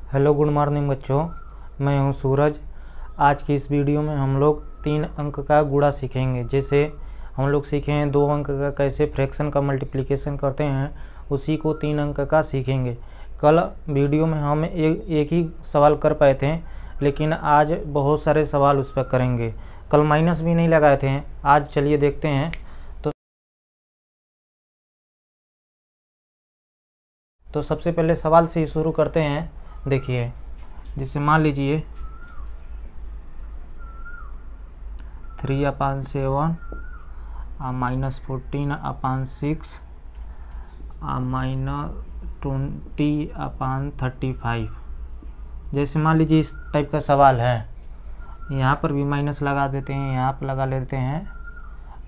Hello good morning बच्चों, मैं हूं सूरज। आज की इस वीडियो में हम लोग 3 अंक का गुणा सीखेंगे। जैसे हम लोग सीखे हैं 2 अंक का कैसे फ्रैक्शन का मल्टीप्लिकेशन करते हैं, उसी को 3 अंक का सीखेंगे। कल वीडियो में हम एक ही सवाल कर पाए थे, लेकिन आज बहुत सारे सवाल उस पर करेंगे। कल माइनस भी नहीं लगाए थे, आज चलिए देखते हैं। तो सबसे पहले सवाल से ही शुरू करते हैं। देखिए, जैसे मान लीजिए 3/7 -14/6 -20/35। जैसे मान लीजिए इस टाइप का सवाल है। यहाँ पर भी माइनस लगा देते हैं, यहाँ पर लगा लेते हैं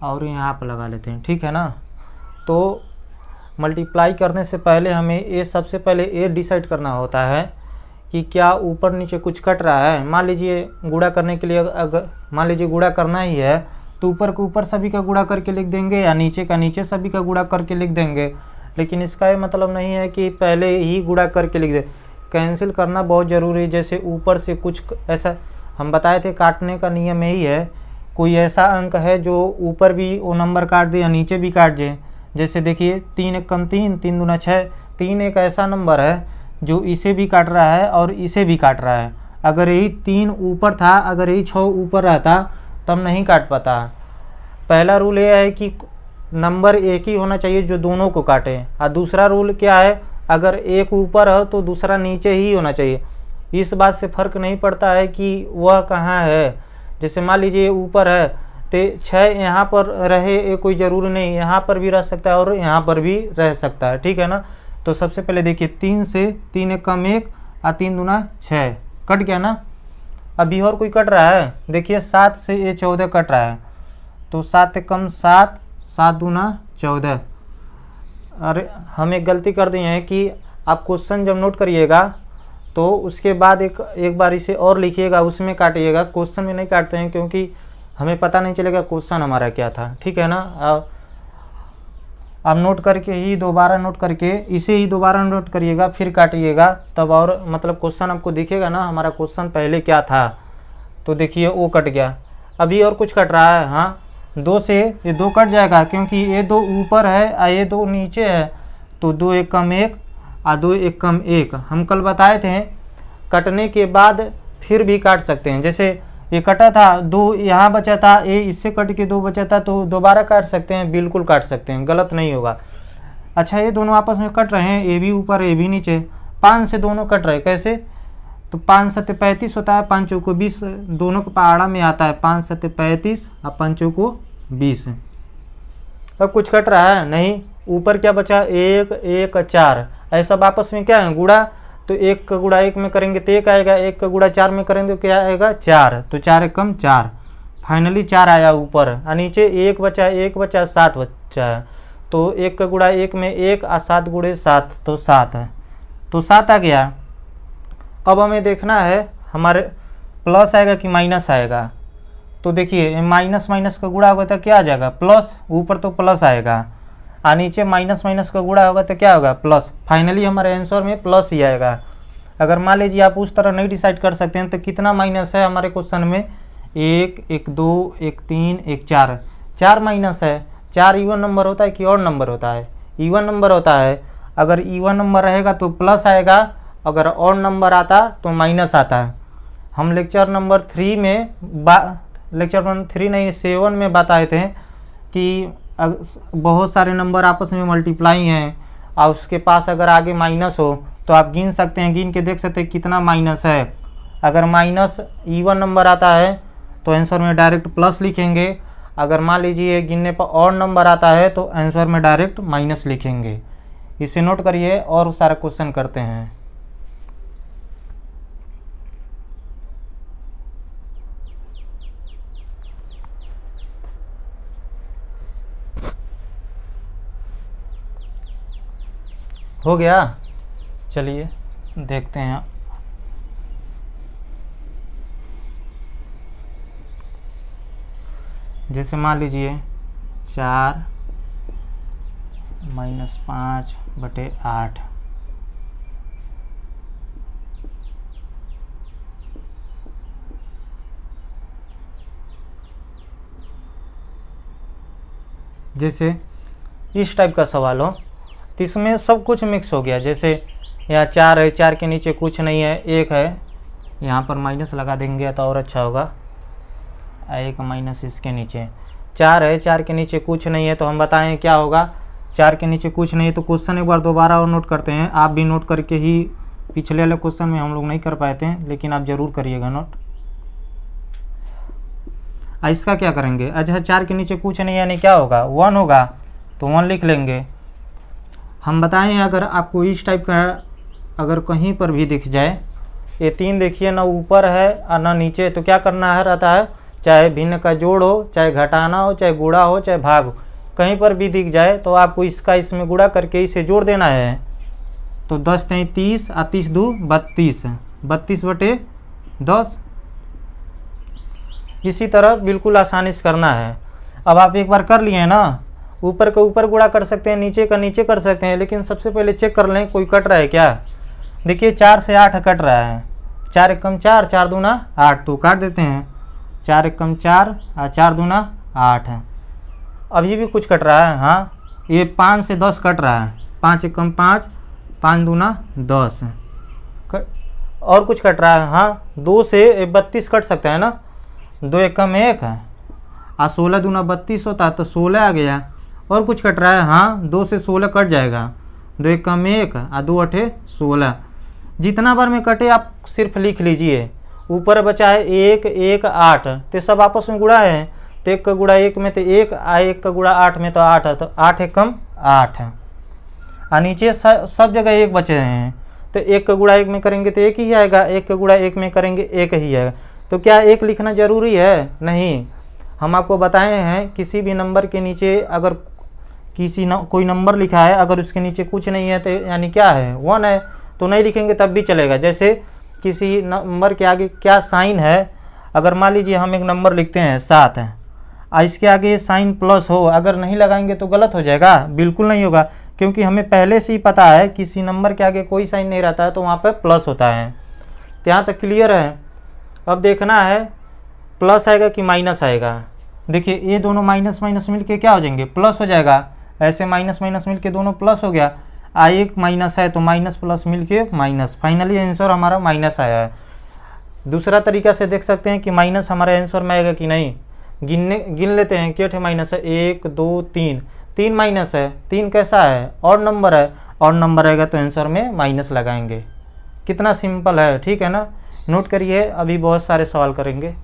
और यहाँ पर लगा लेते हैं, ठीक है ना। तो मल्टीप्लाई करने से पहले हमें सबसे पहले ये डिसाइड करना होता है कि क्या ऊपर नीचे कुछ कट रहा है। मान लीजिए गुणा करने के लिए अगर मान लीजिए गुणा करना ही है तो ऊपर के ऊपर सभी का गुणा करके लिख देंगे या नीचे का नीचे सभी का गुणा करके लिख देंगे। लेकिन इसका ये मतलब नहीं है कि पहले ही गुणा करके लिख दे। कैंसिल करना बहुत ज़रूरी है। जैसे ऊपर से कुछ ऐसा हम बताए थे, काटने का नियम यही है। कोई ऐसा अंक है जो ऊपर भी वो नंबर काट दे या नीचे भी काट दे। जैसे देखिए 3 × 3 3 दूना 6। 3 एक ऐसा नंबर है जो इसे भी काट रहा है और इसे भी काट रहा है। अगर यही 3 ऊपर था, अगर यही 6 ऊपर रहता तब नहीं काट पाता। पहला रूल यह है कि नंबर एक ही होना चाहिए जो दोनों को काटे, और दूसरा रूल क्या है, अगर एक ऊपर हो तो दूसरा नीचे ही होना चाहिए। इस बात से फर्क नहीं पड़ता है कि वह कहाँ है। जैसे मान लीजिए ऊपर है तो 6 यहाँ पर रहे, ये कोई ज़रूरी नहीं, यहाँ पर भी रह सकता है और यहाँ पर भी रह सकता है, ठीक है ना। तो सबसे पहले देखिए 3 से 3 × 1 और 3 दूना 6 कट गया ना। अभी और कोई कट रहा है, देखिए 7 से ये 14 कट रहा है। तो 7 × 7 7 दूना 14। अरे हम एक गलती कर दिए हैं कि आप क्वेश्चन जब नोट करिएगा तो उसके बाद एक बार इसे और लिखिएगा, उसमें काटिएगा। क्वेश्चन में नहीं काटते हैं क्योंकि हमें पता नहीं चलेगा क्वेश्चन हमारा क्या था, ठीक है ना। अब नोट करके ही दोबारा नोट करके इसे ही दोबारा नोट करिएगा, फिर काटिएगा, तब और मतलब क्वेश्चन आपको दिखेगा ना हमारा क्वेश्चन पहले क्या था। तो देखिए वो कट गया। अभी और कुछ कट रहा है। हाँ, 2 से ये 2 कट जाएगा क्योंकि ये 2 ऊपर है और ये 2 नीचे है। तो 2 × 1 और 2 × 1। हम कल बताए थे कटने के बाद फिर भी काट सकते हैं। जैसे ये कटा था, 2 यहाँ बचा था, ये इससे कट के 2 बचा था, तो दोबारा काट सकते हैं, बिल्कुल काट सकते हैं, गलत नहीं होगा। अच्छा, ये दोनों आपस में कट रहे हैं, ये भी ऊपर ये भी नीचे। 5 से दोनों कट रहे, कैसे? तो 5 × 7 = 35 होता है, 5 × 4 = 20, दोनों का पहाड़ा में आता है। 5 × 7 = 35 और 5 × 4 = 20। अब कुछ कट रहा है नहीं, ऊपर क्या बचा? 1 1 4। ऐसा आपस में क्या है? गुणा। तो 1 का गुणा 1 में करेंगे तो 1 आएगा, 1 का गुणा 4 में करेंगे तो क्या आएगा? 4। तो 4 × 1 = 4। फाइनली 4 आया ऊपर, और नीचे 1 बचा 7 बचा है। तो 1 का गुणा 1 में 1 और 7 × 7 तो 7 है। तो 7 आ गया। अब हमें देखना है हमारे प्लस आएगा कि माइनस आएगा। तो देखिए माइनस माइनस का गुणा होगा तो क्या आ जाएगा? प्लस। ऊपर तो प्लस आएगा और नीचे माइनस माइनस का गुणा होगा तो क्या होगा? प्लस। फाइनली हमारे आंसर में प्लस ही आएगा। अगर मान लीजिए आप उस तरह नहीं डिसाइड कर सकते हैं तो कितना माइनस है हमारे क्वेश्चन में? 1 1 2 1 3 1 4। 4 माइनस है। 4 इवन नंबर होता है कि ऑड नंबर होता है? इवन नंबर होता है। अगर इवन नंबर रहेगा तो प्लस आएगा, अगर ऑड नंबर आता तो माइनस आता है। हम लेक्चर नंबर 3 में लेक्चर नंबर 3 नहीं 7 में बताए थे कि बहुत सारे नंबर आपस में मल्टीप्लाई हैं और उसके पास अगर आगे माइनस हो तो आप गिन सकते हैं, गिन के देख सकते हैं कितना माइनस है। अगर माइनस इवन नंबर आता है तो आंसर में डायरेक्ट प्लस लिखेंगे। अगर मान लीजिए गिनने पर ऑड नंबर आता है तो आंसर में डायरेक्ट माइनस लिखेंगे। इसे नोट करिए और सारा क्वेश्चन करते हैं। हो गया, चलिए देखते हैं। जैसे मान लीजिए 4 - 5/8 जैसे इस टाइप का सवाल हो तो इसमें सब कुछ मिक्स हो गया। जैसे यहाँ 4 है, 4 के नीचे कुछ नहीं है, 1 है, यहाँ पर माइनस लगा देंगे तो और अच्छा होगा। 1 माइनस इसके नीचे 4 है, 4 के नीचे कुछ नहीं है, तो हम बताएं क्या होगा। 4 के नीचे कुछ नहीं है तो क्वेश्चन एक बार दोबारा और नोट करते हैं। आप भी नोट करके ही, पिछले वाले क्वेश्चन में हम लोग नहीं कर पाए थे, लेकिन आप ज़रूर करिएगा नोट। इसका क्या करेंगे, अच्छा 4 के नीचे कुछ नहीं यानी क्या होगा, 1 होगा, तो 1 लिख लेंगे। हम बताएं अगर आपको इस टाइप का अगर कहीं पर भी दिख जाए, ये 3 देखिए ना ऊपर है और ना नीचे, तो क्या करना है रहता है, चाहे भिन्न का जोड़ हो, चाहे घटाना हो, चाहे गुणा हो, चाहे भाग हो, कहीं पर भी दिख जाए तो आपको इसका इसमें गुणा करके इसे जोड़ देना है। तो 10 3 30 और 30 2 32, 32/10। इसी तरह बिल्कुल आसानी से करना है। अब आप एक बार कर लिए ना, ऊपर का ऊपर गुणा कर सकते हैं, नीचे का नीचे कर सकते हैं, लेकिन सबसे पहले चेक कर लें कोई कट रहा है क्या। देखिए 4 से 8 कट रहा है, 4 एकम 4, 4 दूना 8, तो काट देते हैं। 4 एकम 4 और 4 दूना 8 है। अभी भी कुछ कट रहा है, हाँ ये 5 से 10 कट रहा है, 5 एकम 5, 5 दूना 10। और कुछ कट रहा है, हाँ 2 से 32 कट सकता है ना, 2 एकम 1 है और 16 दूना 32 होता है, तो 16 आ गया। और कुछ कट रहा है, हाँ 2 से 16 कट जाएगा, 2 एकम 1 और 2 8 16। जितना बार में कटे आप सिर्फ लिख लीजिए। ऊपर बचा है 1 1 8, तो सब आपस में गुणा है, तो 1 का गुणा 1 में तो 1, 1 का गुणा 8 में तो 8 है, तो 8 एकम 8 है। और नीचे सब जगह 1 बचे हैं, तो 1 का गुणा 1 में करेंगे तो 1 ही आएगा, 1 का गुणा 1 में करेंगे 1 ही आएगा। तो क्या 1 लिखना जरूरी है? नहीं। हम आपको बताए हैं किसी भी नंबर के नीचे अगर कोई नंबर लिखा है, अगर उसके नीचे कुछ नहीं है तो यानी क्या है, 1 है, तो नहीं लिखेंगे तब भी चलेगा। जैसे किसी नंबर के आगे क्या साइन है, अगर मान लीजिए हम एक नंबर लिखते हैं 7 है, इसके आगे साइन प्लस हो, अगर नहीं लगाएंगे तो गलत हो जाएगा, बिल्कुल नहीं होगा, क्योंकि हमें पहले से ही पता है किसी नंबर के आगे कोई साइन नहीं रहता है तो वहाँ पर प्लस होता है। तो यहाँ तक क्लियर है। अब देखना है प्लस आएगा कि माइनस आएगा। देखिए ये दोनों माइनस माइनस मिलके क्या हो जाएंगे, प्लस हो जाएगा। ऐसे माइनस माइनस मिलके दोनों प्लस हो गया, एक माइनस है तो माइनस प्लस मिलके माइनस, फाइनली आंसर हमारा माइनस आया है। दूसरा तरीका से देख सकते हैं कि माइनस हमारे आंसर में आएगा कि नहीं। गिन लेते हैं, क्या माइनस है, 1 2 3, 3 माइनस है, 3 कैसा है, और नंबर है, और नंबर आएगा तो आंसर में माइनस लगाएंगे। कितना सिंपल है, ठीक है ना। नोट करिए, अभी बहुत सारे सवाल करेंगे।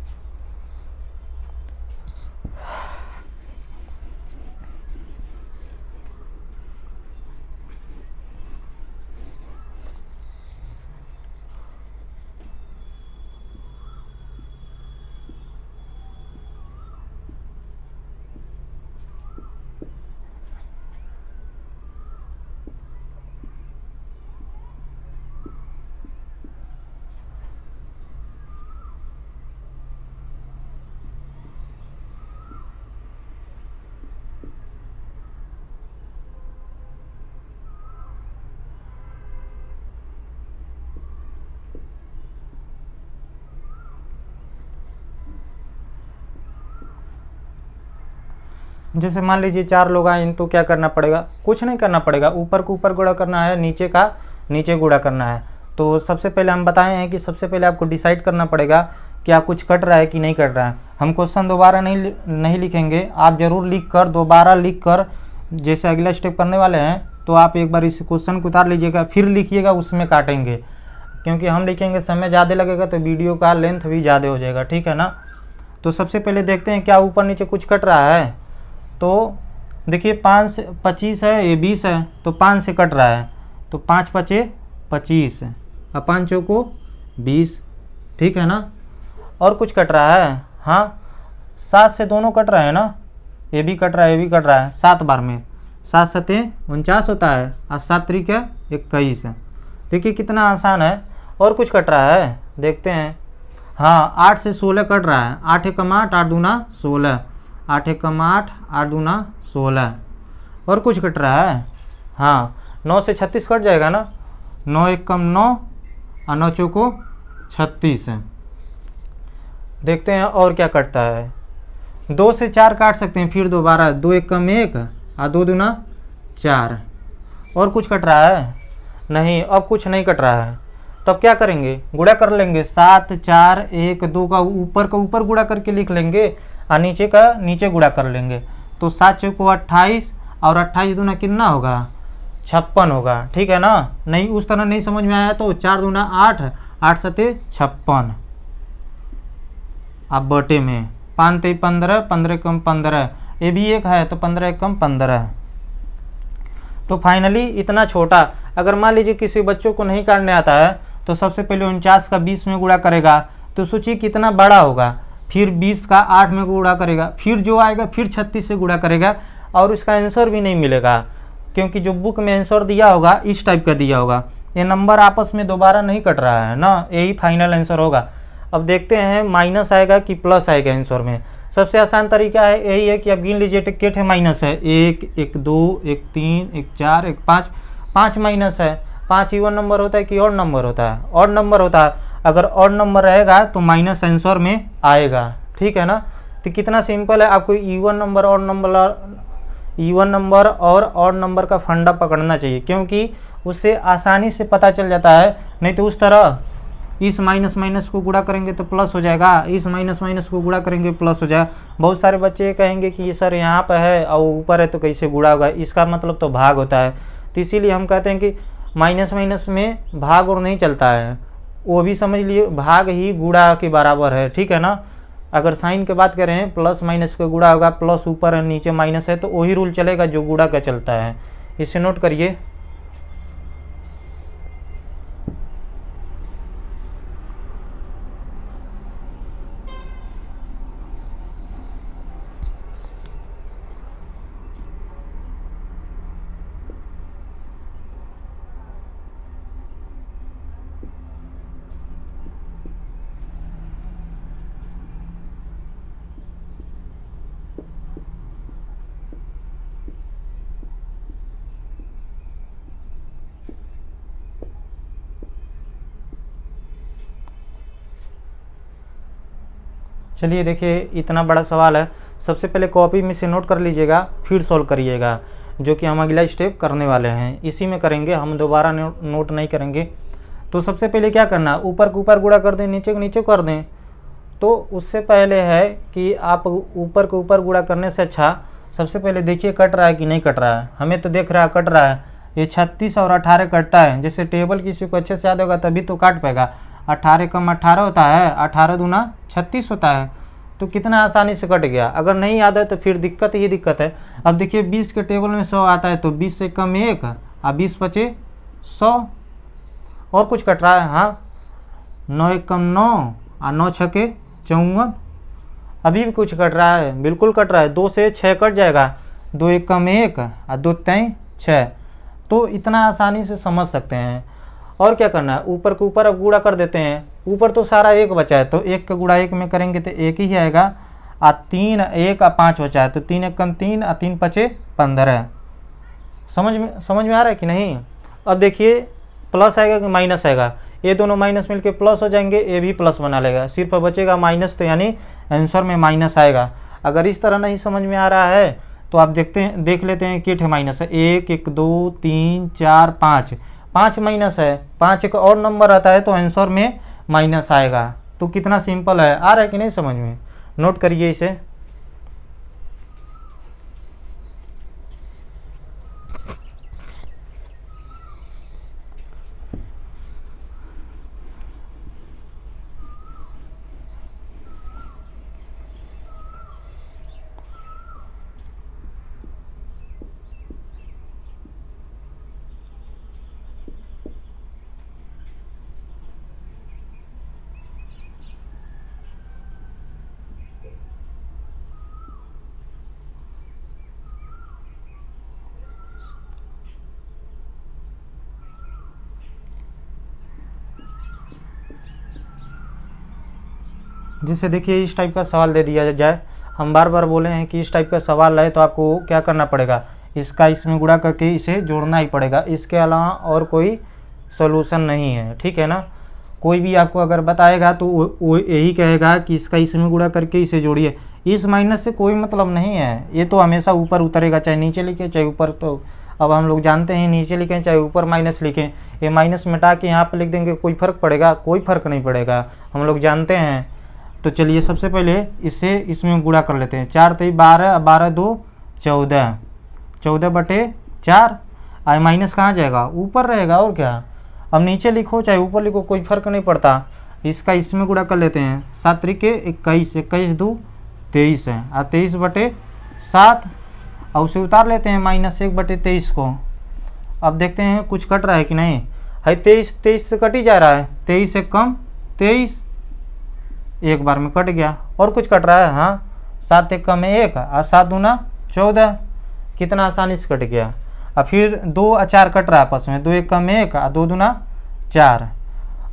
जैसे मान लीजिए 4 लोग आए तो क्या करना पड़ेगा, कुछ नहीं करना पड़ेगा, ऊपर को ऊपर गुणा करना है, नीचे का नीचे गुणा करना है। तो सबसे पहले हम बताए हैं कि सबसे पहले आपको डिसाइड करना पड़ेगा कि आप कुछ कट रहा है कि नहीं कट रहा है। हम क्वेश्चन दोबारा नहीं लिखेंगे, आप ज़रूर लिख कर दोबारा लिख कर, जैसे अगला स्टेप करने वाले हैं तो आप एक बार इस क्वेश्चन को उतार लीजिएगा, फिर लिखिएगा, उसमें काटेंगे, क्योंकि हम लिखेंगे समय ज़्यादा लगेगा तो वीडियो का लेंथ भी ज़्यादा हो जाएगा, ठीक है ना। तो सबसे पहले देखते हैं क्या ऊपर नीचे कुछ कट रहा है। तो देखिए 5 से 25 है, ये 20 है, तो 5 से कट रहा है, तो 5 5 25 और 5 चौको 20, ठीक है ना। और कुछ कट रहा है, हाँ 7 से दोनों कट रहा है ना, ये भी कट रहा है, ये भी कट रहा है 7 बार में, 7 7 49 होता है और 7 3 21 है। देखिए कितना आसान है। और कुछ कट रहा है, देखते हैं, हाँ 8 से 16 कट रहा है, 8 एकम 8, 8 दूना 16, 8 एकम 8, 8 दूना 16। और कुछ कट रहा है, हाँ 9 से 36 कट जाएगा ना, 9 एकम 9 और 9 चौको 36 है। देखते हैं और क्या कटता है। 2 से 4 काट सकते हैं, फिर दोबारा 2 1 कम 1 और 2 दूना 4। और कुछ कट रहा है नहीं, अब कुछ नहीं कट रहा है। तब क्या करेंगे, गुणा कर लेंगे। 7 4 1 2 का ऊपर गुणा करके लिख लेंगे और नीचे का नीचे गुणा कर लेंगे। तो 7 चौको 28 और 28 दूना कितना होगा, 56 होगा। ठीक है ना। नहीं उस तरह नहीं समझ में आया तो 4 दूना 8 8 सते 56। अब बटे में 5 ते 15 15 कम 15, ये भी एक है तो 15 कम 15। तो फाइनली इतना छोटा, अगर मान लीजिए किसी बच्चों को नहीं काटने आता है तो सबसे पहले 49 का 20 में गुणा करेगा तो सोचिए कितना बड़ा होगा। फिर 20 का 8 में गुणा करेगा, फिर जो आएगा फिर 36 से गुणा करेगा और इसका आंसर भी नहीं मिलेगा, क्योंकि जो बुक में आंसर दिया होगा इस टाइप का दिया होगा। ये नंबर आपस में दोबारा नहीं कट रहा है ना, यही फाइनल आंसर होगा। अब देखते हैं माइनस आएगा कि प्लस आएगा आंसर में। सबसे आसान तरीका है यही है कि अब गिन लीजिए टिकट है माइनस है, 1 1 2 1 3 1 4 1 5, 5 माइनस है। 5 इवन नंबर होता है कि ऑड नंबर होता है, ऑड नंबर होता है। अगर ऑड नंबर रहेगा तो माइनस आंसर में आएगा। ठीक है ना। तो कितना सिंपल है, आपको इवन नंबर और ऑड नंबर का फंडा पकड़ना चाहिए, क्योंकि उससे आसानी से पता चल जाता है। नहीं तो उस तरह इस माइनस माइनस को गुणा करेंगे तो प्लस हो जाएगा, इस माइनस माइनस को गुणा करेंगे प्लस हो जाएगा। बहुत सारे बच्चे कहेंगे कि ये सर यहाँ पर है और ऊपर है तो कैसे गुणा होगा, इसका मतलब तो भाग होता है। तो इसीलिए हम कहते हैं कि माइनस माइनस में भाग और नहीं चलता है, वो भी समझ लिए भाग ही गुणा के बराबर है। ठीक है ना। अगर साइन की बात करें प्लस माइनस का गुणा होगा, प्लस ऊपर है नीचे माइनस है, तो वही रूल चलेगा जो गुणा का चलता है। इसे नोट करिए। चलिए देखिए इतना बड़ा सवाल है। सबसे पहले कॉपी में से नोट कर लीजिएगा, फिर सॉल्व करिएगा, जो कि हम अगला स्टेप करने वाले हैं इसी में करेंगे, हम दोबारा नोट नहीं करेंगे। तो सबसे पहले क्या करना, ऊपर के ऊपर गुणा कर दें, नीचे के नीचे कर दें। तो उससे पहले है कि आप ऊपर के ऊपर गुणा करने से अच्छा सबसे पहले देखिए कट रहा है कि नहीं कट रहा है। हमें तो देख रहा है कट रहा है, ये 36 और 18 कटता है। जैसे टेबल किसी को अच्छे से याद होगा तभी तो काट पाएगा। 18 कम 18 होता है, 18 दूना 36 होता है। तो कितना आसानी से कट गया। अगर नहीं याद है तो फिर दिक्कत ही दिक्कत है। अब देखिए 20 के टेबल में 100 आता है तो 20 से कम 1 और 20 बचे 100। और कुछ कट रहा है, हाँ 9 1 कम 9 और 9 6 के 54। अभी भी कुछ कट रहा है, बिल्कुल कट रहा है। 2 से 6 कट जाएगा, 2 1 कम 1 और 2 3 6। तो इतना आसानी से समझ सकते हैं। और क्या करना है, ऊपर के ऊपर अब गुणा कर देते हैं। ऊपर तो सारा 1 बचा है तो 1 का गुणा 1 में करेंगे तो 1 ही आएगा। और 3 1 और 5 बचा है तो 3 1 कम 3 और 3 5 15। समझ में आ रहा है कि नहीं। अब देखिए प्लस आएगा कि माइनस आएगा, ये दोनों माइनस मिलके प्लस हो जाएंगे, ये भी प्लस बना लेगा, सिर्फ बचेगा माइनस, तो यानी आंसर में माइनस आएगा। अगर इस तरह नहीं समझ में आ रहा है तो आप देख लेते हैं किट है माइनस है। 1 1 2 3 4 5, 5 माइनस है। 5 एक और नंबर आता है तो आंसर में माइनस आएगा। तो कितना सिंपल है, आ रहा है कि नहीं समझ में। नोट करिए इसे। जैसे देखिए इस टाइप का सवाल दे दिया जाए, हम बार बार बोले हैं कि इस टाइप का सवाल है तो आपको क्या करना पड़ेगा, इसका इसमें गुणा करके इसे जोड़ना ही पड़ेगा। इसके अलावा और कोई सॉल्यूशन नहीं है। ठीक है ना। कोई भी आपको अगर बताएगा तो वो यही कहेगा कि इसका इसमें गुणा करके इसे जोड़िए। इस माइनस से कोई मतलब नहीं है, ये तो हमेशा ऊपर उतरेगा, चाहे नीचे लिखे चाहे ऊपर। तो अब हम लोग जानते हैं नीचे लिखें चाहे ऊपर माइनस लिखें, ये माइनस मिटा के यहाँ पे लिख देंगे, कोई फ़र्क पड़ेगा? कोई फ़र्क नहीं पड़ेगा, हम लोग जानते हैं। तो चलिए सबसे पहले इससे इसमें गुणा कर लेते हैं। 4 3 12, 12 2 14, 14/4। आई माइनस कहाँ जाएगा? ऊपर रहेगा, और क्या। अब नीचे लिखो चाहे ऊपर लिखो कोई फ़र्क नहीं पड़ता। इसका इसमें गुणा कर लेते हैं। 7 3 21, 21 2 23 है, और 23/7, और उसे उतार लेते हैं -1/23 को। अब देखते हैं कुछ कट रहा है कि नहीं। है 23 से कट ही जा रहा है, 23 से कम 23, एक बार में कट गया। और कुछ कट रहा है? हाँ, 7 1 कम 1, और 7 दूना 14, कितना आसानी से कट गया। और फिर 2 और 4 कट रहा है आपस में, 2 1 कम 1, और 2 दूना 4।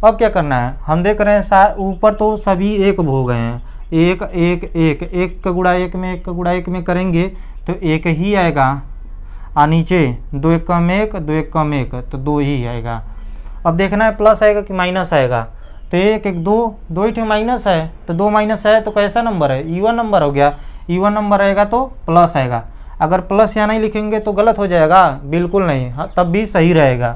अब क्या करना है, हम देख रहे हैं ऊपर तो सभी एक हो गए हैं, 1 1 1, 1 का गुणा 1 में, 1 का गुणा 1 में करेंगे तो 1 ही आएगा, और नीचे 2 1 कम 1, 2 1 कम 1, तो 2 ही आएगा। अब देखना है प्लस आएगा कि माइनस आएगा। तो 1 1 2, 2 ही माइनस है, तो 2 माइनस है तो कैसा नंबर है? इवन नंबर हो गया। इवन नंबर आएगा तो प्लस आएगा। अगर प्लस यहाँ नहीं लिखेंगे तो गलत हो जाएगा? बिल्कुल नहीं, हाँ तब भी सही रहेगा।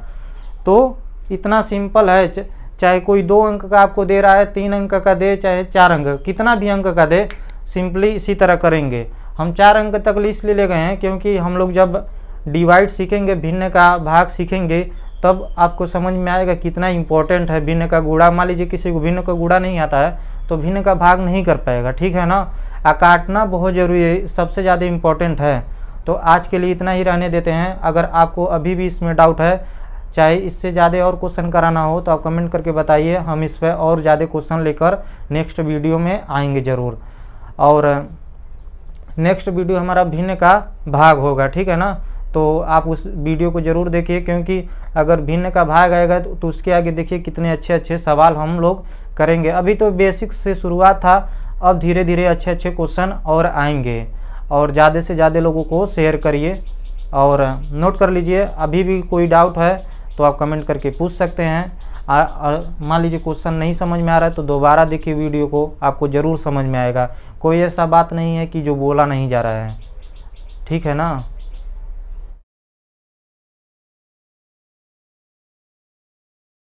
तो इतना सिंपल है। चाहे कोई 2 अंक का आपको दे रहा है, 3 अंक का दे, चाहे 4 अंक, कितना भी अंक का दे, सिंपली इसी तरह करेंगे। हम 4 अंक तक इसलिए ले गए हैं क्योंकि हम लोग जब डिवाइड सीखेंगे, भिन्न का भाग सीखेंगे, तब आपको समझ में आएगा कितना इंपॉर्टेंट है भिन्न का गुणा। मान लीजिए किसी को भिन्न का गुणा नहीं आता है तो भिन्न का भाग नहीं कर पाएगा, ठीक है ना। काटना बहुत ज़रूरी है, सबसे ज़्यादा इम्पोर्टेंट है। तो आज के लिए इतना ही रहने देते हैं। अगर आपको अभी भी इसमें डाउट है, चाहे इससे ज़्यादा और क्वेश्चन कराना हो, तो आप कमेंट करके बताइए, हम इस पर और ज़्यादा क्वेश्चन लेकर नेक्स्ट वीडियो में आएंगे ज़रूर। और नेक्स्ट वीडियो हमारा भिन्न का भाग होगा, ठीक है ना। तो आप उस वीडियो को ज़रूर देखिए, क्योंकि अगर भिन्न का भाग आएगा तो उसके आगे देखिए कितने अच्छे अच्छे सवाल हम लोग करेंगे। अभी तो बेसिक से शुरुआत था, अब धीरे धीरे अच्छे अच्छे क्वेश्चन और आएंगे। और ज़्यादा से ज़्यादा लोगों को शेयर करिए और नोट कर लीजिए। अभी भी कोई डाउट है तो आप कमेंट करके पूछ सकते हैं। मान लीजिए क्वेश्चन नहीं समझ में आ रहा है तो दोबारा देखिए वीडियो को, आपको ज़रूर समझ में आएगा। कोई ऐसा बात नहीं है कि जो बोला नहीं जा रहा है, ठीक है ना।